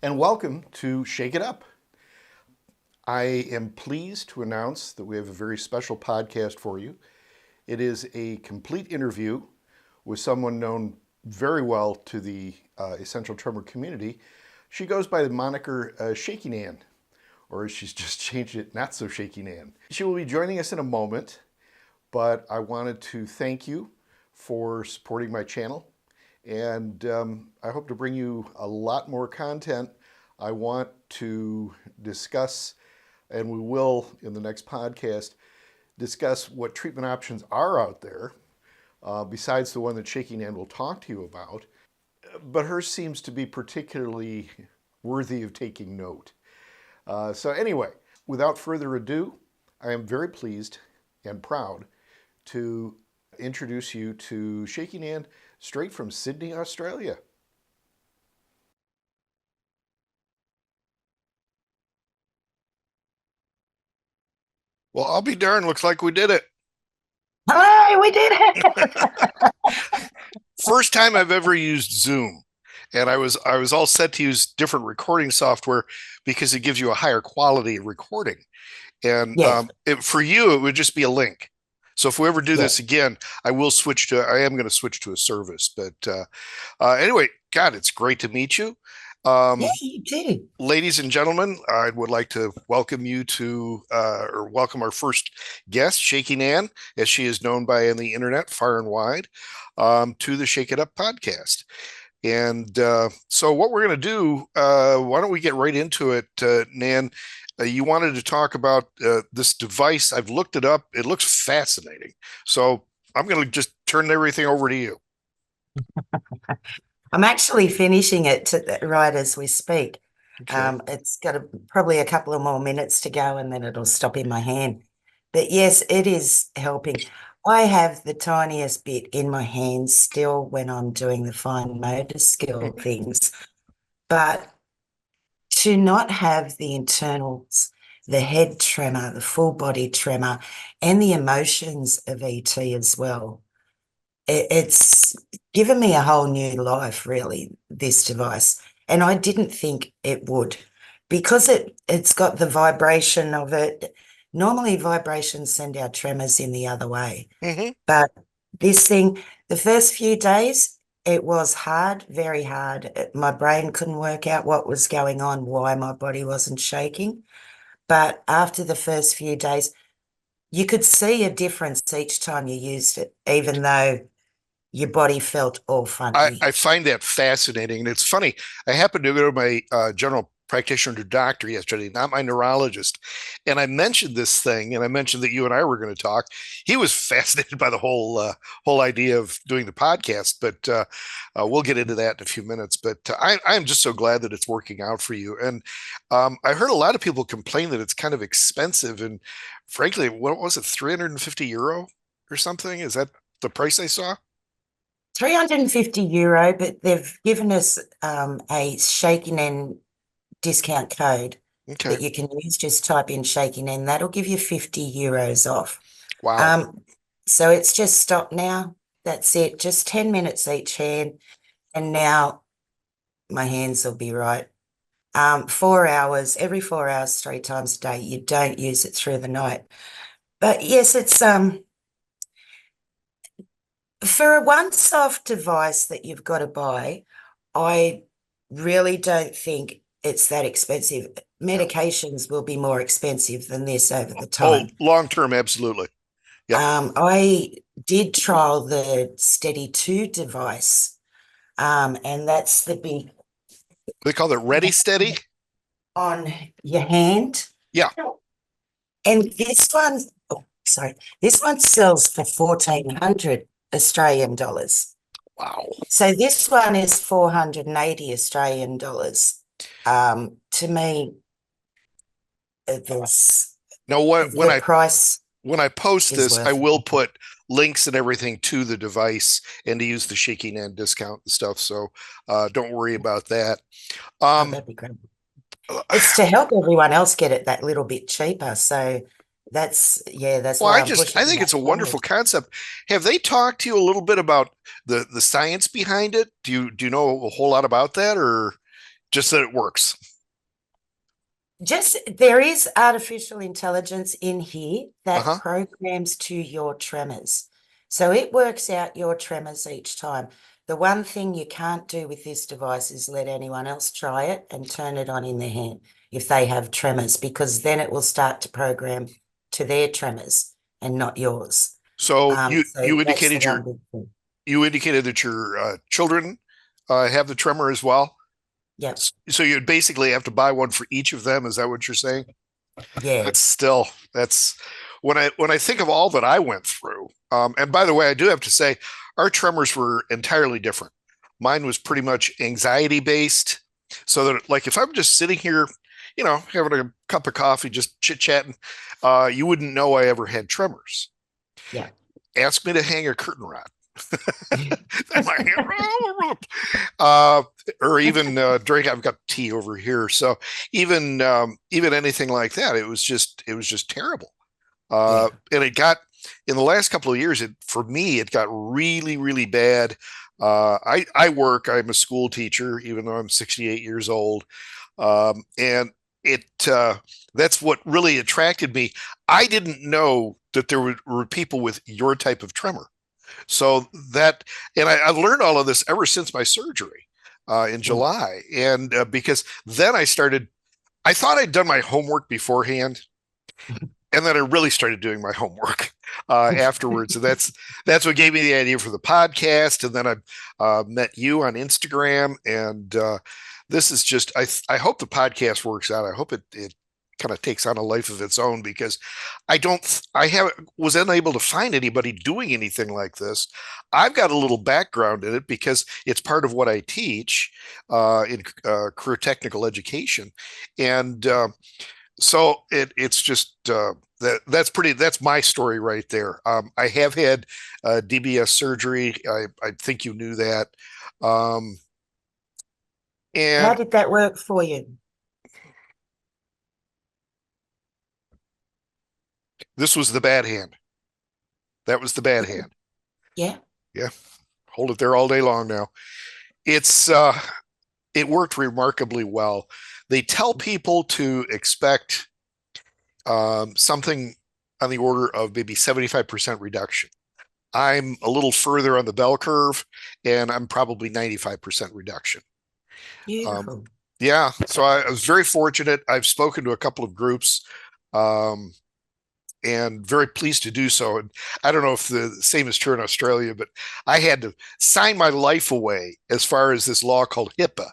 and welcome to Shake It Up. I am pleased to announce that we have a very special podcast for you. It is a complete interview with someone known very well to the Essential Tremor community. She goes by the moniker Shakeynan, or she's just changed it, Not So Shakeynan. She will be joining us in a moment, but I wanted to thank you for supporting my channel. And I hope to bring you a lot more content. I want to discuss, and we will in the next podcast, discuss what treatment options are out there, besides the one that Shakeynan will talk to you about. But hers seems to be particularly worthy of taking note. So anyway, without further ado, I am very pleased and proud to introduce you to Shakeynan, straight from Sydney, Australia. Well, I'll be darned. Looks like we did it. Hi, we did it. First time I've ever used Zoom. And I was all set to use different recording software because it gives you a higher quality recording. And Yes. for you, it would just be a link. So if we ever do Yeah. this again, I am going to switch to a service. But anyway, God, it's great to meet you. Yeah, you do. Ladies and gentlemen, I would like to welcome you to, or welcome our first guest, Shakeynan, as she is known by on the internet far and wide, to the Shake It Up podcast. And so what we're going to do, why don't we get right into it, Nan? You wanted to talk about this device. I've looked it up. It looks fascinating. So I'm going to just turn everything over to you. I'm actually finishing it right as we speak. Okay. It's got probably a couple of more minutes to go and then it'll stop in my hand. But yes, it is helping. I have the tiniest bit in my hand still when I'm doing the fine motor skill things. But to not have the internals, the head tremor, the full body tremor, and the emotions of ET as well, it's given me a whole new life, really, this device. And I didn't think it would because it's got the vibration of it. Normally, vibrations send our tremors in the other way. Mm-hmm. But this thing, the first few days, it was hard, very hard. My brain couldn't work out what was going on, why my body wasn't shaking. But after the first few days, you could see a difference each time you used it, even though your body felt all funny. I find that fascinating. And it's funny. I happened to go to my general practitioner doctor yesterday, not my neurologist. And I mentioned this thing, and I mentioned that you and I were going to talk. He was fascinated by the whole idea of doing the podcast, but we'll get into that in a few minutes. But I'm just so glad that it's working out for you. And I heard a lot of people complain that it's kind of expensive. And frankly, what was it, €350 or something? Is that the price I saw? €350, but they've given us a Shakeynan discount code Okay. that you can use. Just type in Shakeynan. That'll give you €50 off. Wow. So it's just stopped now. That's it. Just 10 minutes each hand. And now my hands will be right. 4 hours, every 4 hours, 3 times a day. You don't use it through the night. But yes, it's for a one-off device that you've got to buy, I really don't think it's that expensive. Yeah. Medications will be more expensive than this over the Oh, time. long term, absolutely. Yep. I did trial the Steady 2 device, and that's the big They call it Ready Steady. on your hand. Yeah. And this one, this one sells for 1,400 Australian dollars. Wow. So this one is 480 Australian dollars. To me, this Now, the price when I post is this, I worth will it. put links and everything to the device and to use the Shakeynan discount and stuff. So don't worry about that. Oh, that'd be great. It's to help everyone else get it that little bit cheaper. So that's Well, why I'm I pushing think that it's a wonderful forward. concept. Have they talked to you a little bit about the science behind it? Do you know a whole lot about that, or Just that it works. Just there is artificial intelligence in here that Uh-huh. programs to your tremors. So it works out your tremors each time. The one thing you can't do with this device is let anyone else try it and turn it on in their hand if they have tremors, because then it will start to program to their tremors and not yours. So So that's the one big thing. you indicated that your children have the tremor as well. Yep. So you'd basically have to buy one for each of them. Is that what you're saying? Yeah. That's when I think of all that I went through. And by the way, I do have to say our tremors were entirely different. Mine was pretty much anxiety based. So that like if I'm just sitting here, having a cup of coffee, just chit chatting, you wouldn't know I ever had tremors. Yeah. Ask me to hang a curtain rod. My hand, uh, or even drink. I've got tea over here, so even anything like that, it was just terrible. Yeah. And it got in the last couple of years. For me, it got really really bad. I work. I'm a school teacher, even though I'm 68 years old, and it that's what really attracted me. I didn't know that there were people with your type of tremor. So that, and I've learned all of this ever since my surgery in Mm. July. And because then I thought I'd done my homework beforehand. And then I really started doing my homework afterwards. And that's what gave me the idea for the podcast. And then I met you on Instagram. And this is just, I hope the podcast works out. I hope it kind of takes on a life of its own because was unable to find anybody doing anything like this. I've got a little background in it because it's part of what I teach in career technical education. And so it's just that's my story right there. I have had DBS surgery. I think you knew that. Um, How and did that work for you? this was the bad hand. That was the bad hand. Yeah. Yeah, hold it there all day long now. It's it worked remarkably well. They tell people to expect something on the order of maybe 75% reduction. I'm a little further on the bell curve, and I'm probably 95% reduction. Um, Beautiful. yeah, so I was very fortunate. I've spoken to a couple of groups, um, and very pleased to do so. And I don't know if the same is true in Australia, but I had to sign my life away as far as this law called HIPAA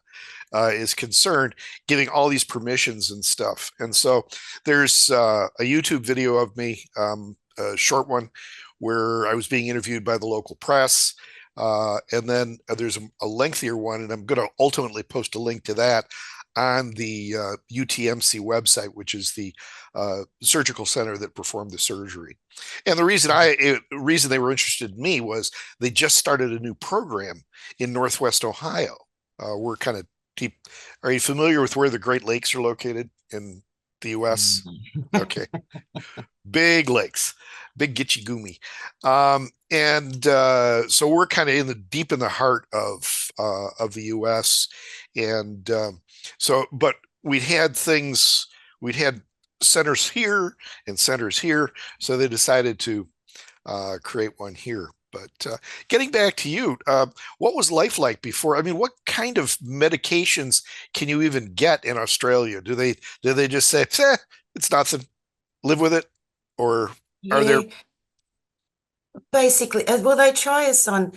is concerned, giving all these permissions and stuff. And so there's a YouTube video of me, a short one, where I was being interviewed by the local press. And then there's a lengthier one, and I'm going to ultimately post a link to that on the UTMC website, which is the surgical center that performed the surgery. And the reason they were interested in me was they just started a new program in Northwest Ohio. We're kind of deep. Are you familiar with where the Great Lakes are located in the U.S.? Okay, big lakes, big Gitche Gumi. And so we're kind of deep in the heart of the U.S. And but we'd had centers here and centers here, so they decided to create one here. But getting back to you, what was life like before? I mean, what kind of medications can you even get in Australia? Do they just say, it's nothing, live with it, or are there? Yeah, basically, well, they try us on.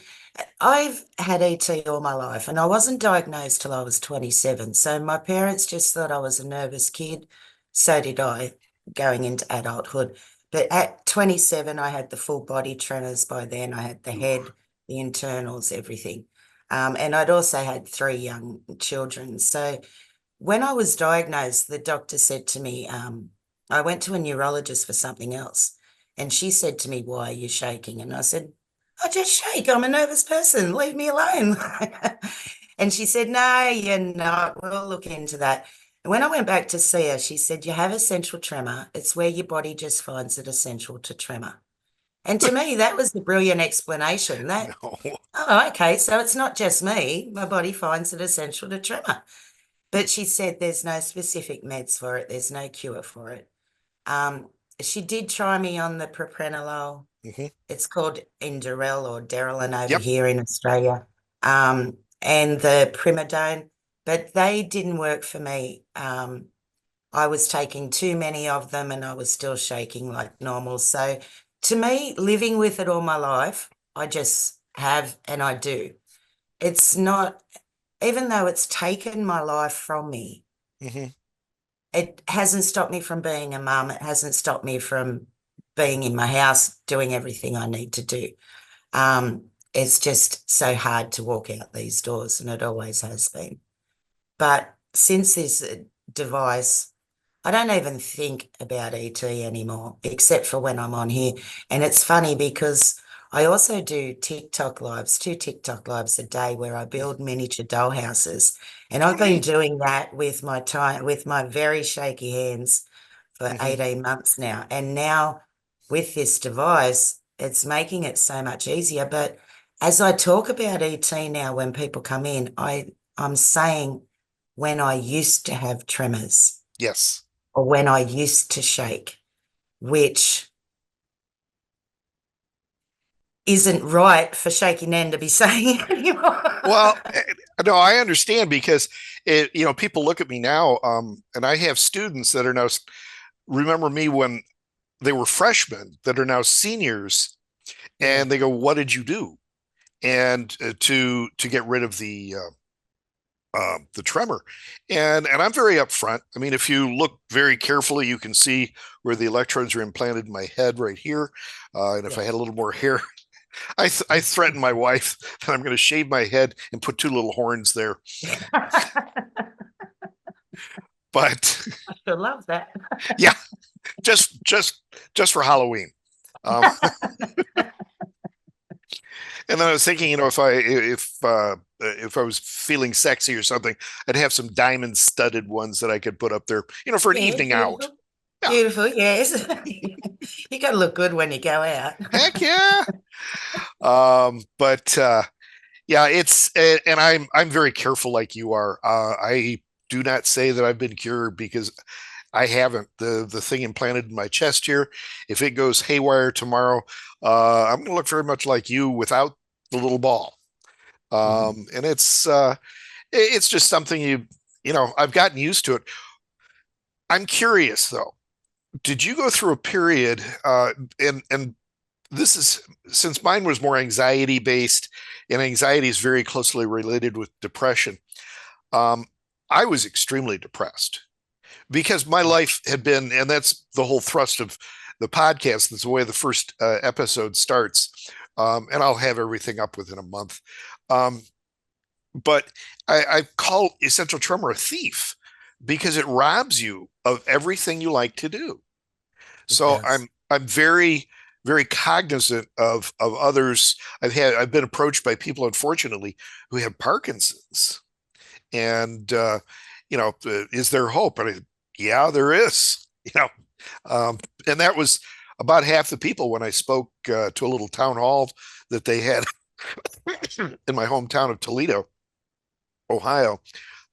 I've had ET all my life, and I wasn't diagnosed till I was 27. So my parents just thought I was a nervous kid. So did I going into adulthood. But at 27, I had the full body tremors by then. I had the head, the internals, everything. And I'd also had 3 young children. So when I was diagnosed, the doctor said to me, I went to a neurologist for something else. And she said to me, "Why are you shaking?" And I said, "I just shake. I'm a nervous person. Leave me alone." And she said, "No, you're not. We'll look into that." And when I went back to see her, she said, "You have essential tremor. It's where your body just finds it essential to tremor." And to me, that was the brilliant explanation that, No. oh, okay, so it's not just me. My body finds it essential to tremor. But she said there's no specific meds for it. There's no cure for it. Um, she did try me on the propranolol. Hmm. It's called Inderel or Derelin over Yep. here in Australia, and the Primidone, but they didn't work for me. I was taking too many of them and I was still shaking like normal. So to me, living with it all my life, I just have and I do. It's not, even though it's taken my life from me, Hmm. it hasn't stopped me from being a mum. It hasn't stopped me from being in my house, doing everything I need to do. It's just so hard to walk out these doors, and it always has been. But since this device, I don't even think about ET anymore, except for when I'm on here. And it's funny because I also do TikTok lives, 2 TikTok lives a day where I build miniature doll houses. And Oh, I've been neat. doing that with my time, with my very shaky hands for Hmm. 18 months now. And now with this device, it's making it so much easier. But as I talk about ET now, when people come in, I'm saying when I used to have tremors Yes. or when I used to shake, which isn't right for Shakeynan to be saying anymore. Well, no, I understand because people look at me now, and I have students that are now remember me when they were freshmen that are now seniors, Yeah. and they go, "What did you do?" And to get rid of the tremor, and I'm very upfront. I mean, if you look very carefully, you can see where the electrodes are implanted in my head right here. And if Yeah. I had a little more hair, I threatened my wife that I'm going to shave my head and put 2 little horns there. But I still love that. yeah, just just just for Halloween. Um, and then I was thinking, if I was feeling sexy or something, I'd have some diamond studded ones that I could put up there, for an Yeah, evening out. beautiful. Yeah, Beautiful, yes. You got to look good when you go out. heck yeah. But yeah, and I'm very careful like you are. I do not say that I've been cured because I haven't. The thing implanted in my chest here, if it goes haywire tomorrow, I'm going to look very much like you without the little ball. Mhm. And it's just something I've gotten used to it. I'm curious though. Did you go through a period, and this is since mine was more anxiety based, and anxiety is very closely related with depression. Um, I was extremely depressed because my life had been, and that's the whole thrust of the podcast. That's the way the first episode starts. And I'll have everything up within a month. Um, but I call Essential Tremor a thief because it robs you of everything you like to do. It So does. I'm very very cognizant of others. I've been approached by people, unfortunately, who have Parkinson's, and is there hope? And yeah, there is. And that was about half the people when I spoke to a little town hall that they had in my hometown of Toledo, Ohio.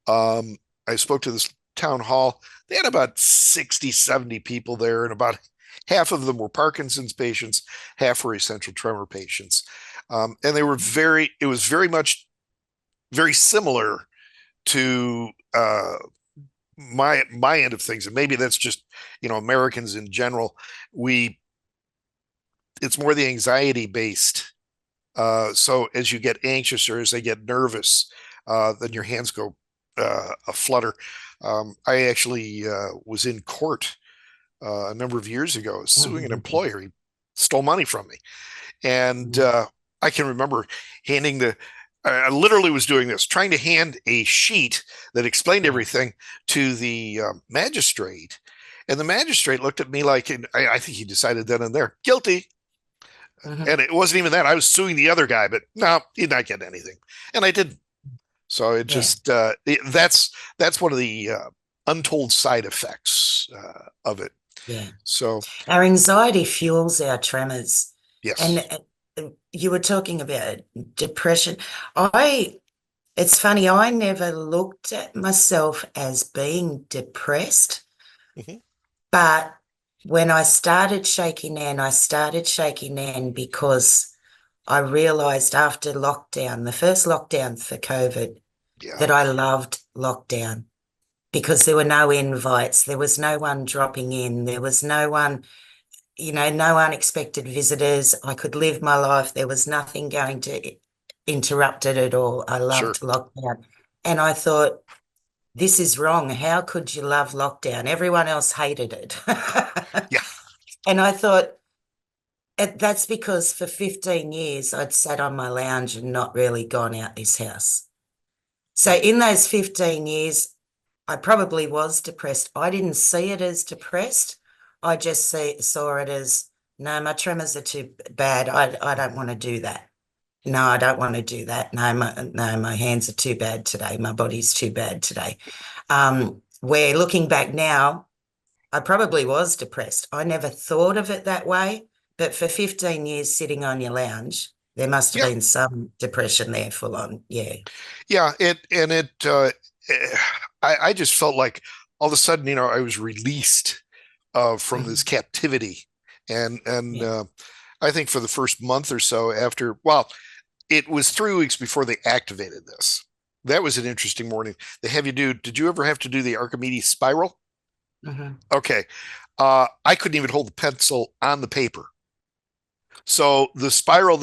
Um, I spoke to this town hall. They had about 60, 70 people there, and about half of them were Parkinson's patients, half were essential tremor patients. And it was very much very similar to my end of things. And maybe that's just, Americans in general. It's more the anxiety based. So as you get anxious or as they get nervous, then your hands go a flutter. I actually was in court a number of years ago suing an Mhm. employer. He stole money from me. And Mhm. I can remember handing I literally was doing this, trying to hand a sheet that explained Yeah. everything to the magistrate. And the magistrate looked at me like, and I think he decided then and there, guilty. Mhm. And it wasn't even that. I was suing the other guy, but no, he'd not get anything. And I didn't. So it Yeah. just, that's one of the untold side effects of it. Yeah. So, Our anxiety fuels our tremors. And yes. you were talking about depression. I It's funny, I never looked at myself as being depressed, Hmm. but when I started Shaky Nan because I realized after lockdown, the first lockdown for COVID, Yeah, that I loved lockdown because there were no invites, there was no one dropping in, there was no one, no unexpected visitors. I could live my life. There was nothing going to interrupt it at all. I sure. loved lockdown. And I thought, this is wrong. How could you love lockdown? Everyone else hated it. Yeah, And I thought, that's because for 15 years I'd sat on my lounge and not really gone out this house. So mm, in those 15 years, I probably was depressed. I didn't see it as depressed. I just saw it as, no, my tremors are too bad. I don't want to do that. No, I don't want to do that. No, my hands are too bad today. My body's too bad today. Where looking back now, I probably was depressed. I never thought of it that way, but for 15 years sitting on your lounge, there must have yeah, been some depression there full on. Yeah. yeah. Eh, I just felt like all of a sudden, I was released from this Mhm. captivity, and Yeah. I think for the first month or so after, well, it was 3 weeks before they activated this. That was an interesting morning. They have you do. Did you ever have to do the Archimedes spiral? Mhm. Okay. I couldn't even hold the pencil on the paper. So the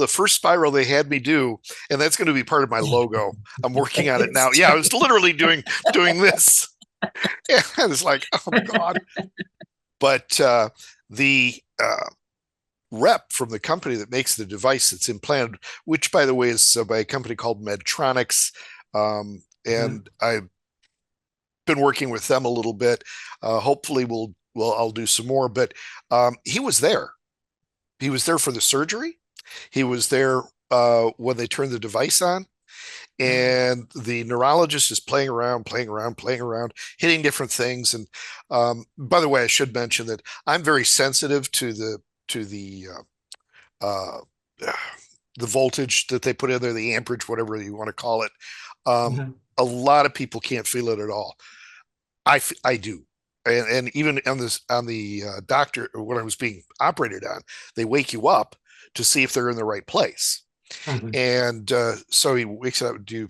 first spiral they had me do, and that's going to be part of my logo. I'm working on it now. It's Yeah, I was literally doing this. And it's like, oh God. But the rep from the company that makes the device that's implanted, which by the way is by a company called Medtronics, Mhm. and I've been working with them a little bit. Hopefully, I'll do some more. But he was there. He was there for the surgery. He was there when they turned the device on, Mhm. and the neurologist is playing around, playing around, playing around, hitting different things. And by the way, I should mention that I'm very sensitive to the voltage that they put in there, the amperage, whatever you want to call it. Um, Mhm. a lot of people can't feel it at all. I do. And even on the doctor when I was being operated on, they wake you up to see if they're in the right place. Mhm. And so he wakes up. Do you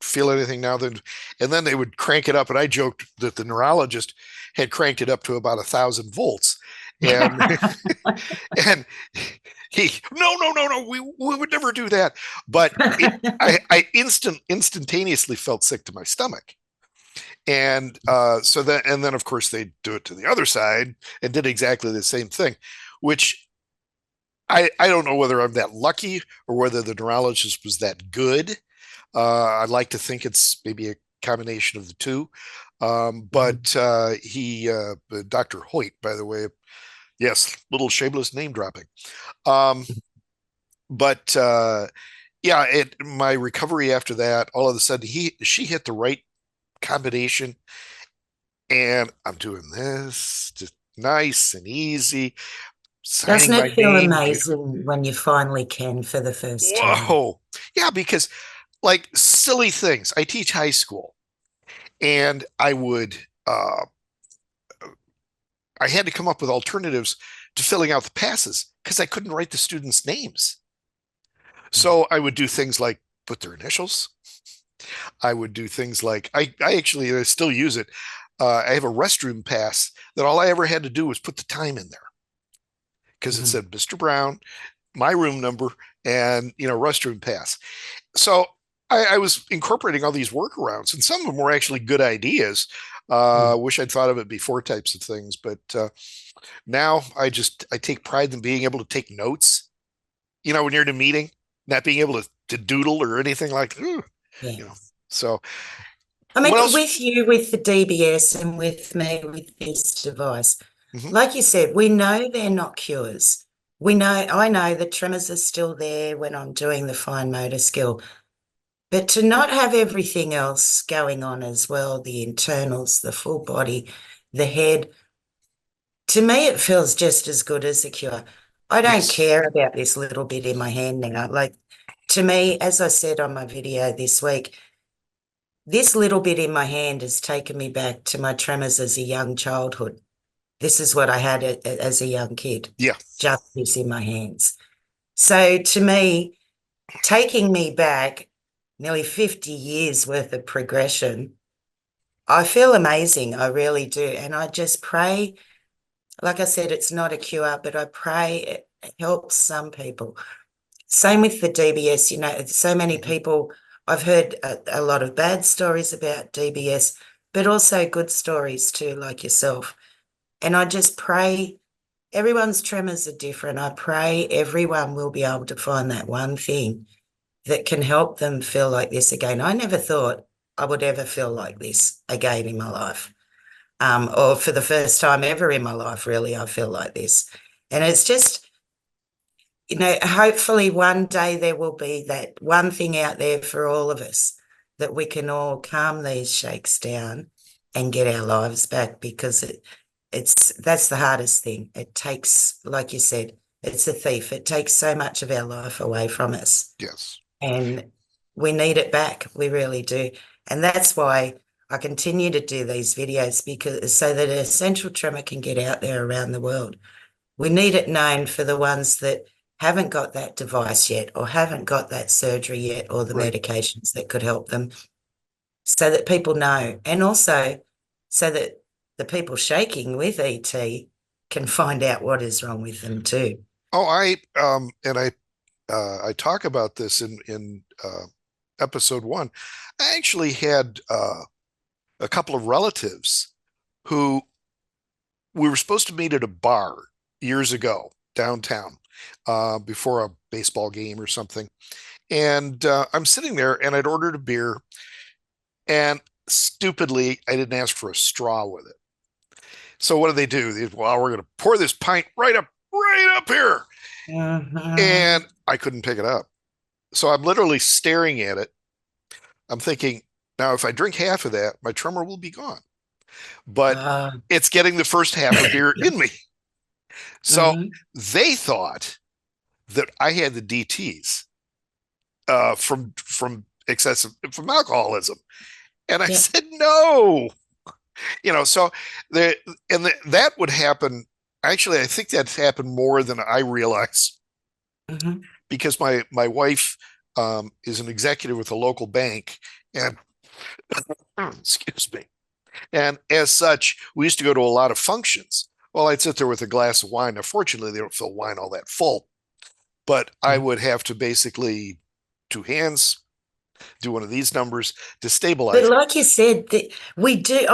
feel anything now? Then, and then they would crank it up. And I joked that the neurologist had cranked it up to about 1,000 volts, and and no, we would never do that. But I instantaneously felt sick to my stomach. And and then of course they do it to the other side and did exactly the same thing, which I don't know whether I'm that lucky or whether the neurologist was that good. I'd like to think it's maybe a combination of the two. Mhm. But Dr. Hoyt, by the way, yes, little shameless name dropping. Um, but yeah, my recovery after that, all of a sudden she hit the right combination, and I'm doing this just nice and easy, signing Doesn't my it feel name. amazing when you finally can for the first time? Whoa. Yeah, because like silly things. I teach high school, and I had to come up with alternatives to filling out the passes because I couldn't write the students' names. So I would do things like put their initials. I would do things like I actually still use it. I have a restroom pass that all I ever had to do was put the time in there because it Mhm. said Mr. Brown, my room number, and restroom pass. So I was incorporating all these workarounds, and some of them were actually good ideas. Mhm. Wish I'd thought of it before, types of things, but now I take pride in being able to take notes. When you're in a meeting, not being able to doodle or anything like, Yeah. you know. So I what mean, else? with you, with the DBS, and with me, with this device, Hmm. like you said, we know they're not cures. I know the tremors are still there when I'm doing the fine motor skill, but to not have everything else going on as well, the internals, the full body, the head, to me, it feels just as good as a cure. I don't Yes. care about this little bit in my hand now. Like, to me, as I said on my video this week, this little bit in my hand has taken me back to my tremors as a young childhood. This is what I had as a young kid, Yeah. just this in my hands. So to me, taking me back nearly 50 years worth of progression, I feel amazing. I really do. And I just pray, like I said, it's not a cure, but I pray it helps some people. Same with the DBS, so many Mhm. people, I've heard a lot of bad stories about DBS, but also good stories too, like yourself. And I just pray everyone's tremors are different. I pray everyone will be able to find that one thing that can help them feel like this again. I never thought I would ever feel like this again in my life. Or for the first time ever in my life, really, I feel like this. And it's just, hopefully one day there will be that one thing out there for all of us that we can all calm these shakes down and get our lives back because that's the hardest thing. It takes, like you said, it's a thief. It takes so much of our life away from us Yes. and we need it back. We really do. And that's why I continue to do these videos because so that essential tremor can get out there around the world. We need it known for the ones that haven't got that device yet or haven't got that surgery yet or the Right. medications that could help them so that people know. And also so that the people shaking with ET can find out what is wrong with them too. Oh, I talk about this in episode one. I actually had a couple of relatives who we were supposed to meet at a bar years ago downtown before a baseball game or something. And I'm sitting there and I'd ordered a beer and stupidly I didn't ask for a straw with it. So what do they do? Well, we're going to pour this pint right up here. And Mhm. I couldn't pick it up. So I'm literally staring at it. I'm thinking, now if I drink half of that, my tremor will be gone. But Oh, it's getting the first half a beer in me. So mhm. they thought that I had the DTs from excessive from alcoholism, and I Yeah. said no. So the that would happen. Actually, I think that's happened more than I realize Mhm. because my wife is an executive with a local bank, and excuse me, and as such, we used to go to a lot of functions. Well, I'd sit there with a glass of wine. Now, fortunately, they don't fill wine all that full, but I would have to basically two hands do one of these numbers to But stabilize it. like you said, we do.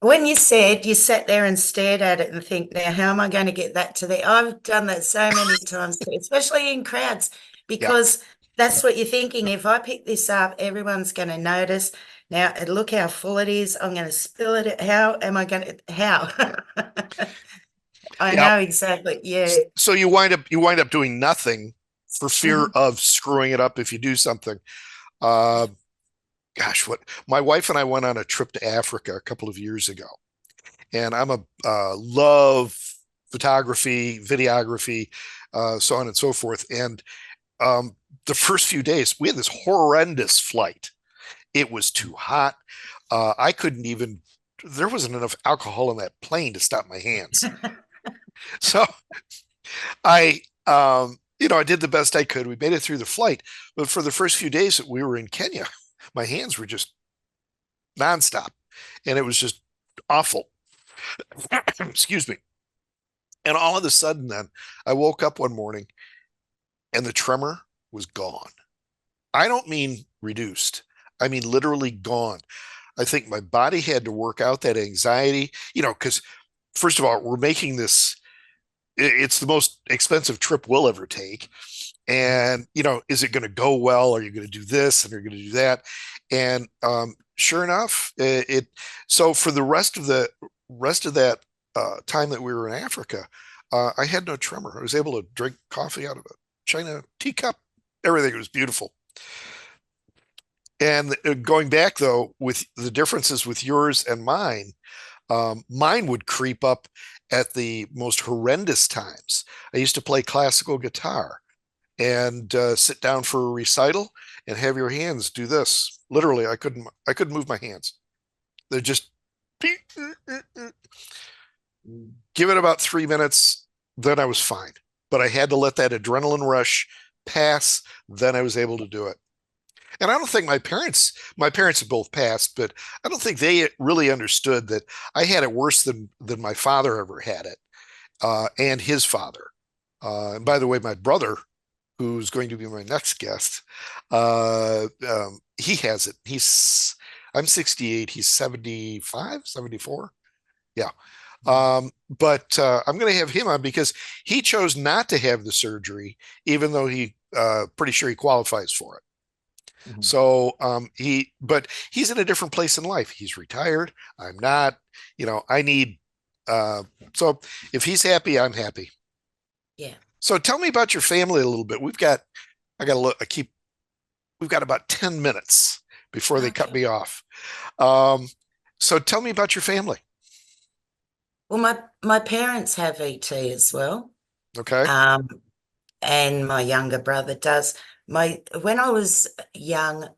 When you said you sat there and stared at it and think, now, how am I going to get that to there? I've done that so many times, especially in crowds, Yeah. because that's what you're thinking. If I pick this up, everyone's going to notice. Now, look how full it is. I'm going to spill it. How am I going to? How? I Yeah. know exactly. Yeah. So you wind up doing nothing for fear Mhm. of screwing it up if you do something. Uh, Gosh, what my wife and I went on a trip to Africa a couple of years ago, and I'm a love photography, videography, so on and so forth. And the first few days, we had this horrendous flight. It was too hot. I couldn't even. There wasn't enough alcohol in that plane to stop my hands. So I did the best I could. We made it through the flight, but for the first few days that we were in Kenya, my hands were just nonstop, and it was just awful. Excuse me. And all of a sudden, then I woke up one morning, and the tremor was gone. I don't mean reduced. I mean literally gone. I think my body had to work out that anxiety, because first of all, we're making this. It's the most expensive trip we'll ever take. And is it going to go well? Are you going to do this and are you going to do that? And sure enough, it so for the rest of that time that we were in Africa, I had no tremor. I was able to drink coffee out of a china teacup. Everything was beautiful. And going back though, with the differences with yours and mine would creep up at the most horrendous times. I used to play classical guitar and sit down for a recital, and have your hands do this. Literally, I couldn't move my hands. They're just give it about 3 minutes, then I was fine. But I had to let that adrenaline rush pass, then I was able to do it. And I don't think my parents have both passed, but I don't think they really understood that I had it worse than my father ever had it, and his father. And by the way, my brother, who's going to be my next guest, he has it. I'm 68, he's 75, 74. Yeah. But I'm going to have him on because he chose not to have the surgery, even though he pretty sure he qualifies for it. Mhm. So but he's in a different place in life. He's retired. I'm not. I need. Uh, so if he's happy, I'm happy. Yeah. So tell me about your family a little bit. I got to look. We've got about 10 minutes before they cut Okay. me off. Um, so tell me about your family. Well, my parents have ET as well. Okay. Um, and my younger brother does. When I was young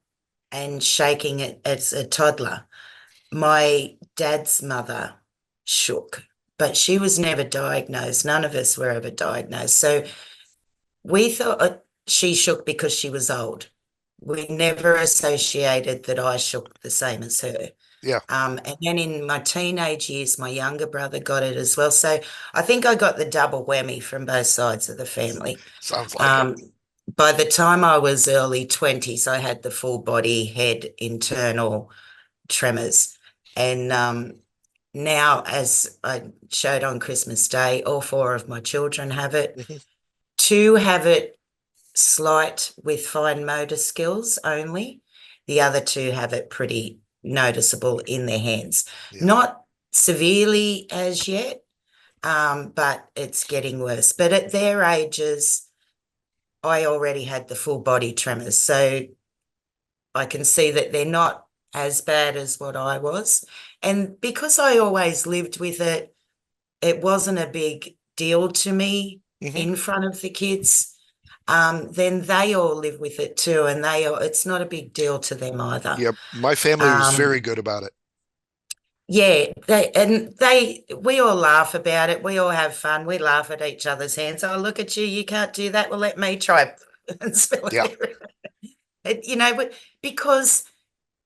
and shaking it as a toddler, my dad's mother shook, but she was never diagnosed. None of us were ever diagnosed. So we thought she shook because she was old. We never associated that I shook the same as her. Yeah. And then in my teenage years, my younger brother got it as well. So I think I got the double whammy from both sides of the family. Sounds like it. Um, by the time I was early 20s, I had the full body, head, internal tremors. And now, as I showed on Christmas Day, all four of my children have it. Mhm. Two have it slight with fine motor skills only. The other two have it pretty noticeable in their hands. Yeah. Not severely as yet, but it's getting worse. But at their ages, I already had the full body tremors. So I can see that they're not as bad as what I was. And because I always lived with it, it wasn't a big deal to me Hmm. in front of the kids. Then they all live with it too, and it's not a big deal to them either. Yep. My family was Um, very good about it. yeah, we all laugh about it. We all have fun. We laugh at each other's hands. Oh, look at you! You can't do that. Well, let me try and spell Yeah. it. But because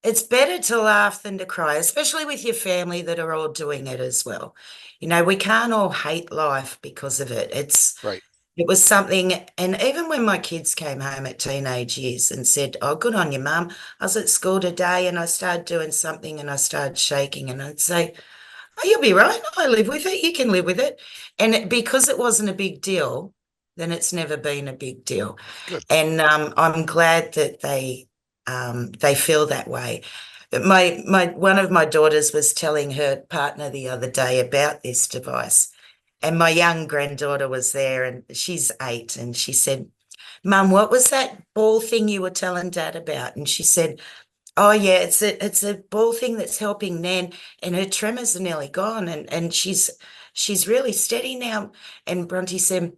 it's better to laugh than to cry, especially with your family that are all doing it as well. We can't all hate life because of it. Right. It was something, and even when my kids came home at teenage years and said, "Oh, good on you, Mum. I was at school today and I started doing something and I started shaking," and I'd say, "Oh, you'll be right. I live with it. You can live with it." And because it wasn't a big deal, then it's never been a big deal. Good. And I'm glad that they feel that way. But my one of my daughters was telling her partner the other day about this device, and my young granddaughter was there, and she's 8, and she said, "Mum, what was that ball thing you were telling Dad about?" And she said, "Oh yeah, it's a ball thing that's helping Nan, and her tremors are nearly gone, and she's really steady now." And Bronte said,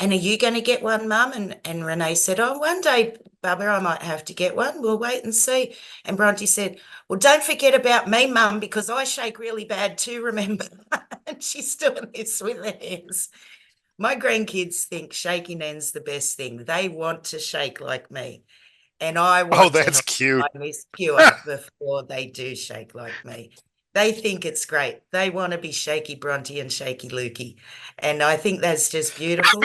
"And are you going to get one, Mum?" And Renee said, "Oh, one day, Bubba, I might have to get one. We'll wait and see." And Bronte said, "Well, don't forget about me, Mum, because I shake really bad too, remember?" And she's doing this with her hands. My grandkids think Shakeynan's the best thing. They want to shake like me. And I Oh, want to that's help cute. my Miss Pure before they do shake like me. They think it's great. They want to be shaky Bronte and shaky Lukey. And I think that's just beautiful.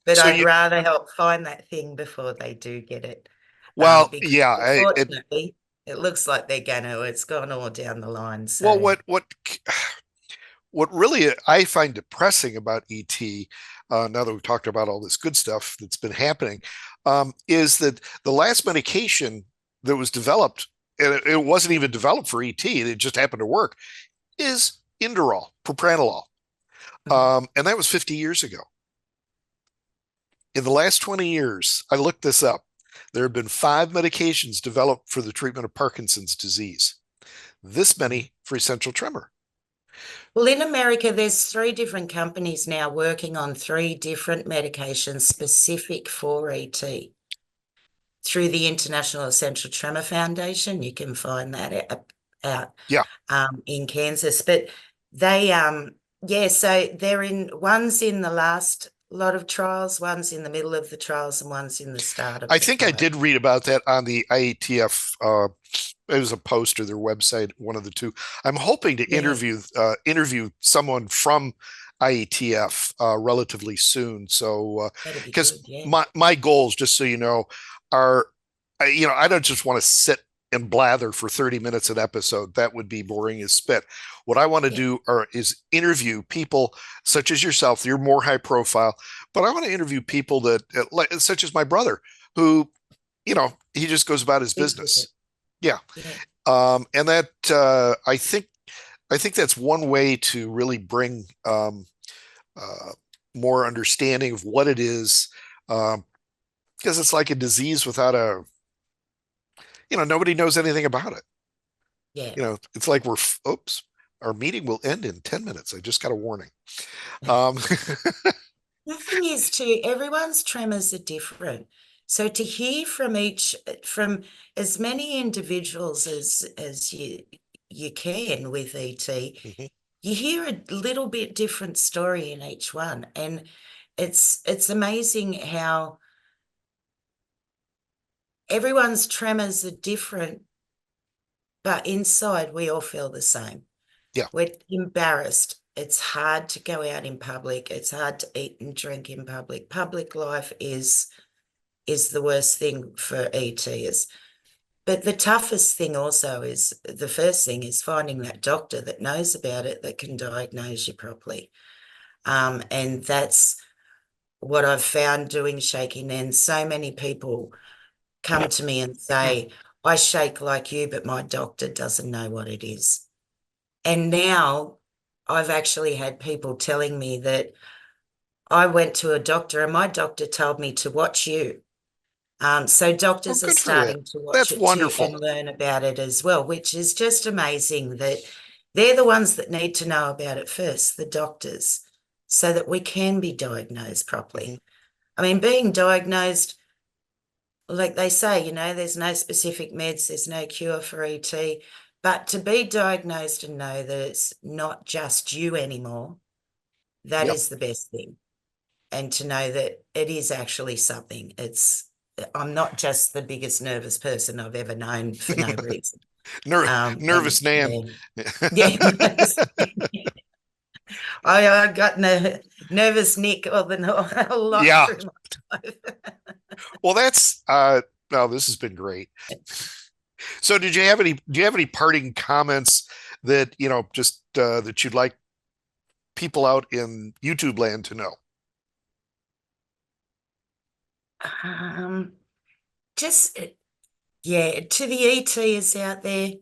But So I'd you, rather help find that thing before they do get it. well, Because yeah, unfortunately, it looks like they're going to. It's gone all down the line. well, So, what really I find depressing about ET, now that we've talked about all this good stuff that's been happening, is that the last medication that was developed, and it wasn't even developed for ET, it just happened to work, is Inderol, propranolol. And that was 50 years ago. In the last 20 years, I looked this up. There have been 5 medications developed for the treatment of Parkinson's disease, this many for essential tremor. well, in America, there's 3 different companies now working on 3 different medications specific for ET. through the International Essential Tremor Foundation. You can find that out Yeah. in Kansas. But they, yeah, so one's in the last lot of trials, one's in the middle of the trials, and one's in the start of I the think I trial. did read about that on the IETF. It was a post or their website, one of the two. I'm hoping to Yeah, interview someone from IETF relatively soon. So, that'd be because good. Yeah, my goals, just so you know, are I don't just want to sit and blather for 30 minutes an episode. That would be boring as spit. What I want to yeah, do is interview people such as yourself. You're more high profile, but I want to interview people that, such as my brother, who, he just goes about his live with it. business. Yeah. Yeah, And that, I think that's one way to really bring uh, more understanding of what it is, um, because it's like a disease without nobody knows anything about it. yeah. It's like oops, our meeting will end in 10 minutes. I just got a warning. Um, The thing is, too, everyone's tremors are different. So to hear from as many individuals as you can with ET, mhm. you hear a little bit different story in each one, and it's amazing how everyone's tremors are different, but inside we all feel the same. Yeah. We're embarrassed. It's hard to go out in public. It's hard to eat and drink in public. Public life is the worst thing for ETs. But the toughest thing also is the first thing is finding that doctor that knows about it that can diagnose you properly. And that's what I've found doing Shakeynan. So many people come to me and say, I shake like you, but my doctor doesn't know what it is. And now I've actually had people telling me that I went to a doctor and my doctor told me to watch you. So Well, doctors are good for that. starting to watch That's it too wonderful. and learn about it as well, which is just amazing that they're the ones that need to know about it first, the doctors, so that we can be diagnosed Mhm. properly. I mean, being diagnosed, like they say, there's no specific meds, there's no cure for ET, but to be diagnosed and know that it's not just you anymore, that Yeah. is the best thing. And to know that it is actually something. I'm not just the biggest nervous person I've ever known for no reason. Ner And Nervous Nan. yeah, yeah. I got nervous Nick a lot Yeah. through my life. Well, well, this has been great. So do you have any parting comments that, just that you'd like people out in YouTube land to know? Um, just yeah, to the ETs out there,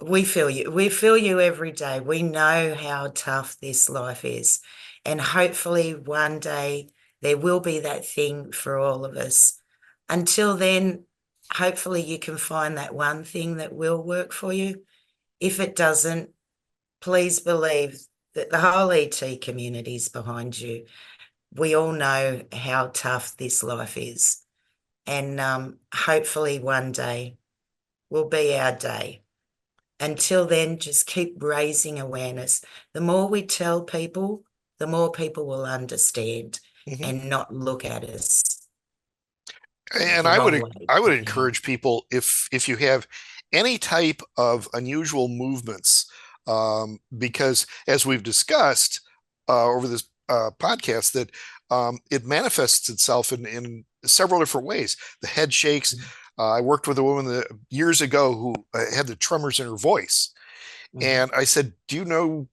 we feel you. We feel you every day. We know how tough this life is. And hopefully one day there will be that thing for all of us. Until then, hopefully you can find that one thing that will work for you. If it doesn't, please believe that the whole ET community is behind you. We all know how tough this life is. And hopefully one day will be our day. Until then, just keep raising awareness. The more we tell people, the more people will understand Mhm. and not look at us And the wrong way. I would encourage people, if you have any type of unusual movements, because as we've discussed over this podcast, that it manifests itself in several different ways. The head shakes. I worked with a woman years ago who had the tremors in her voice, Mhm. and I said, "Do you know?"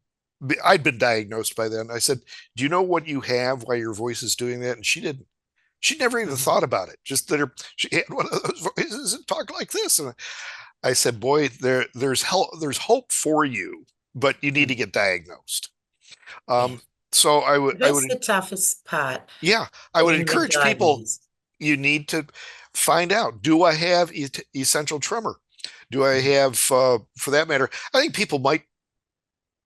I'd been diagnosed by then. I said, "Do you know what you have? Why your voice is doing that?" And she didn't. She never even Mhm. thought about it. Just that she had one of those voices and talked like this. And I said, "Boy, there's help. There's hope for you, but you need to Mhm. get diagnosed." Yeah. Um, so That's the toughest part, yeah, I would getting the encourage people. diagnosis. You need to find out: do I have essential tremor? Do I Mhm. have, for that matter? I think people might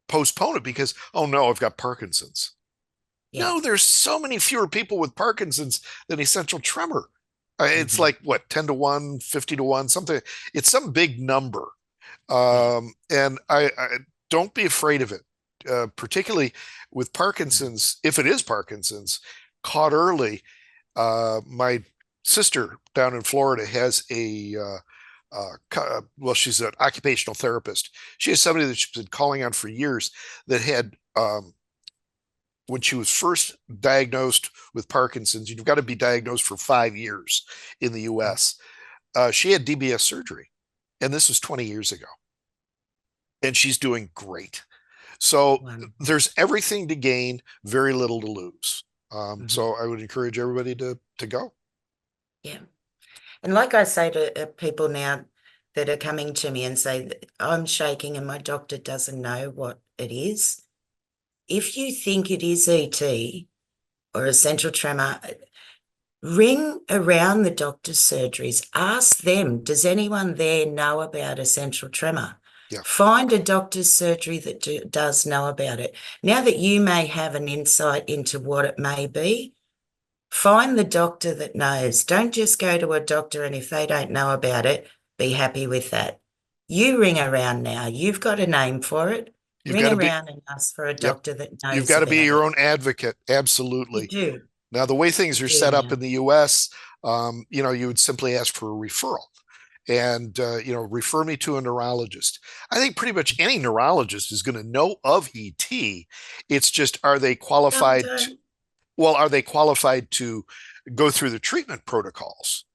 postpone it because, oh no, I've got Parkinson's. Yeah. No, there's so many fewer people with Parkinson's than essential tremor. It's Mhm. like what, 10 to 1, 50 to 1, something. It's some big number. Yeah. And I don't be afraid of it, particularly with Mhm. Parkinson's. If it is Parkinson's, caught early. My sister down in Florida has well, she's an occupational therapist. She has somebody that she's been calling on for years that had, when she was first diagnosed with Parkinson's, you've got to be diagnosed for 5 years in the US. She had DBS surgery, and this was 20 years ago, and she's doing great. So Wow. there's everything to gain, very little to lose. Mhm. So I would encourage everybody to go. Yeah. And like I say to people now that are coming to me and say, I'm shaking and my doctor doesn't know what it is. If you think it is ET or essential tremor, ring around the doctor's surgeries. Ask them, does anyone there know about essential tremor? Yeah, Find a doctor's surgery that does know about it. Now that you may have an insight into what it may be, find the doctor that knows. Don't just go to a doctor and if they don't know about it, be happy with that. You ring around now. You've got a name for it. you've Ring got to be. around and ask for a Yep, doctor that you've knows got to be about your it. own advocate. You Absolutely. do. Now, the way You things are do set up now. in the U.S., you would simply ask for a referral, and refer me to a neurologist. I think pretty much any neurologist is going to know of ET. It's just, are they Some qualified? don't. Well, are they qualified to go through the treatment protocols?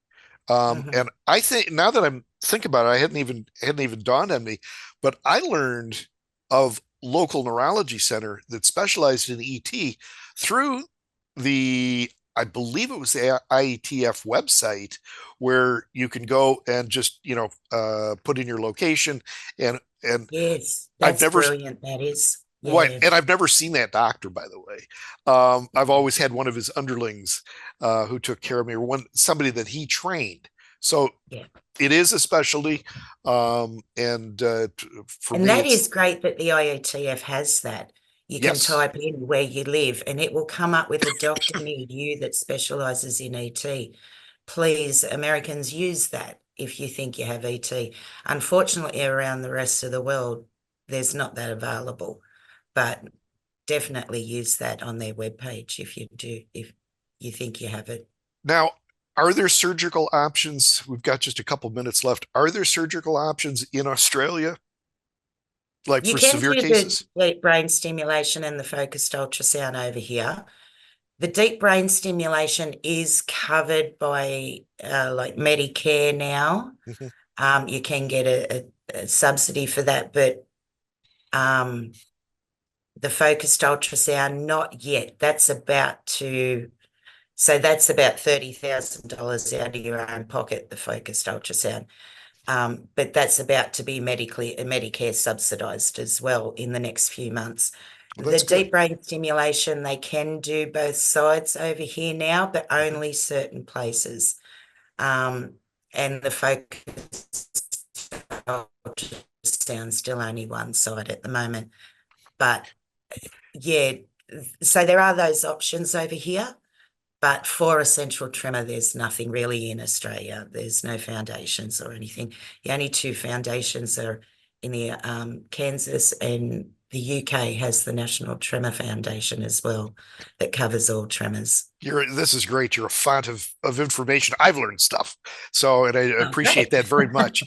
Mhm. And I think now that I'm thinking about it, I hadn't even dawned on me, but I learned of local neurology center that specialized in ET through I believe it was the IETF website, where you can go and just put in your location, and Yes, I've that's never brilliant. That is. what Yeah. and I've never seen that doctor, by the way. I've always had one of his underlings, who took care of me, or somebody that he trained. So Yeah. it is a specialty, and for And me, that it's is great that the IETF has that. You can yes. type in where you live and it will come up with a doctor near you that specializes in ET. Please, Americans, use that if you think you have ET. Unfortunately, around the rest of the world, there's not that available, but definitely use that on their webpage if you do, if you think you have it. Now, are there surgical options? We've got just a couple minutes left. Are there surgical options in Australia, like You for can severe do the cases? deep brain stimulation and the focused ultrasound over here. The deep brain stimulation is covered by like Medicare now. Mhm. You can get a subsidy for that, but um, the focused ultrasound, not yet. That's about $30,000 out of your own pocket, the focused ultrasound. But that's about to be Medicare subsidized as well in the next few months. Well, The that's good. deep brain stimulation, they can do both sides over here now, but Mhm. only certain places. Um, and the focus ultrasound still only one side at the moment. But yeah, so there are those options over here. But for essential tremor, there's nothing really in Australia. There's no foundations or anything. The only two foundations are in the Kansas, and the UK has the National Tremor Foundation as well that covers all tremors. This is great. You're a font of information. I've learned stuff. So, and I Oh, appreciate great. that very much.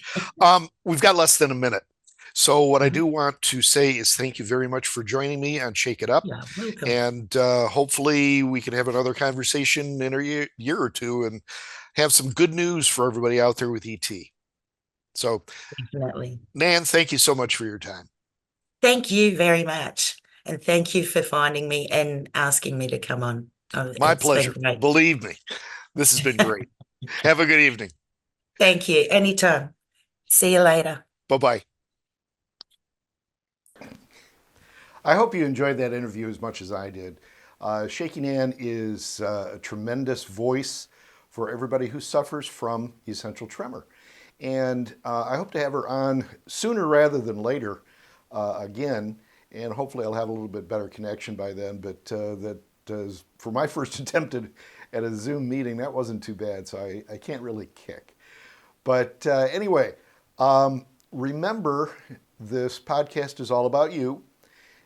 We've got less than a minute. So what I Mhm. do want to say is thank you very much for joining me on Shake It Up. Yeah, welcome. And hopefully we can have another conversation in a year or two and have some good news for everybody out there with ET. So, Definitely. Nan, thank you so much for your time. Thank you very much. And thank you for finding me and asking me to come on. Oh, My it's been pleasure. great. Believe me, this has been great. Have a good evening. Thank you. Anytime. See you later. Bye bye. I hope you enjoyed that interview as much as I did. Shakeynan is a tremendous voice for everybody who suffers from essential tremor. And I hope to have her on sooner rather than later, again. And hopefully I'll have a little bit better connection by then. But that for my first attempt at a Zoom meeting. That wasn't too bad, so I can't really kick. But anyway, remember, this podcast is all about you.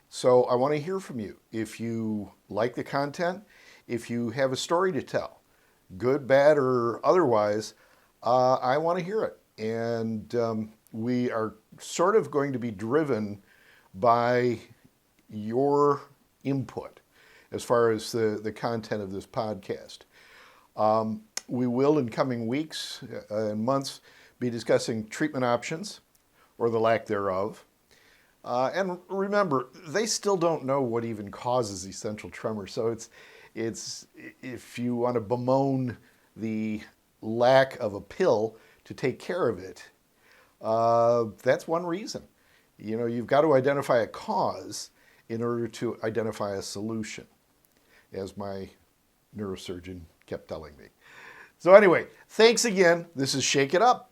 So I want to hear from you. If you like the content, if you have a story to tell, good, bad, or otherwise, I want to hear it. And we are sort of going to be driven by your input as far as the content of this podcast. We will, in coming weeks and months, be discussing treatment options or the lack thereof. And remember, they still don't know what even causes essential tremor. So it's if you want to bemoan the lack of a pill to take care of it, that's one reason. You know, you've got to identify a cause in order to identify a solution, as my neurosurgeon kept telling me. So anyway, thanks again. This is Shake It Up.